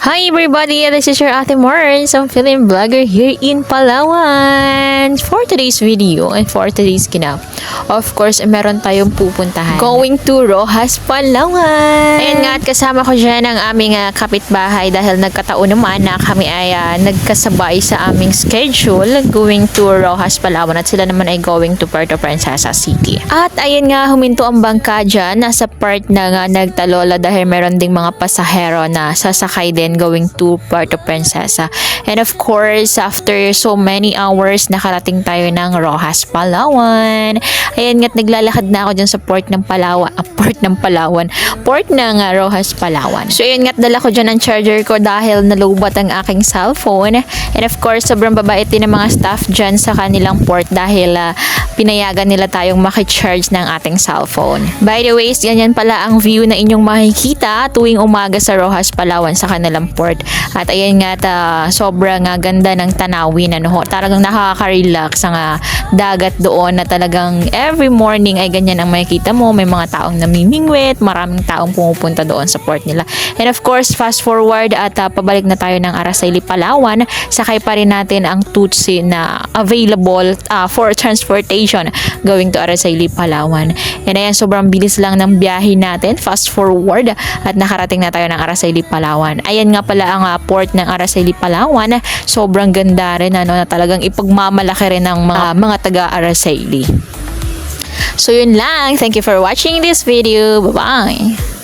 Hi everybody, this is your Ate Mars, I'm film vlogger here in Palawan. For today's video and for today's kinap, of course, meron tayong pupuntahan. Going to Roxas, Palawan. Ayan nga, at kasama ko dyan ang aming kapitbahay dahil nagkataon naman na kami ay nagkasabay sa aming schedule going to Roxas, Palawan at sila naman ay going to Puerto Princesa City. At ayan nga, huminto ang bangka dyan, nasa part na nagtalola dahil meron ding mga pasahero na sasakay din going to Puerto Princesa. And of course, after so many hours, nakarating tayo ng Roxas, Palawan. Ayan nga't naglalakad na ako dyan sa port ng Palawan. Port ng Roxas, Palawan. So ayan nga't dala ko dyan ang charger ko dahil nalubat ang aking cellphone. And of course, sobrang babait din ng mga staff dyan sa kanilang port dahil pinayagan nila tayong makicharge ng ating cellphone. By the way, ganyan pala ang view na inyong makikita tuwing umaga sa Roxas, Palawan sa kanilang port. At ayan nga, sobrang ganda ng tanawin. Talagang nakaka-relax ang dagat doon na talagang every morning ay ganyan ang makikita mo. May mga taong namimingwit, maraming taong pumupunta doon sa port nila. And of course, fast forward at pabalik na tayo ng Araceli, Palawan. Sakay pa rin natin ang Tutsi na available for transportation going to Araceli, Palawan. And ayan, sobrang bilis lang ng biyahe natin. Fast forward at nakarating na tayo ng Araceli, Palawan. Ayan nga pala ang port ng Araceli, Palawan. Sobrang ganda rin na talagang ipagmamalaki rin ng mga taga Araceli. So yun lang. Thank you for watching this video. Bye-bye!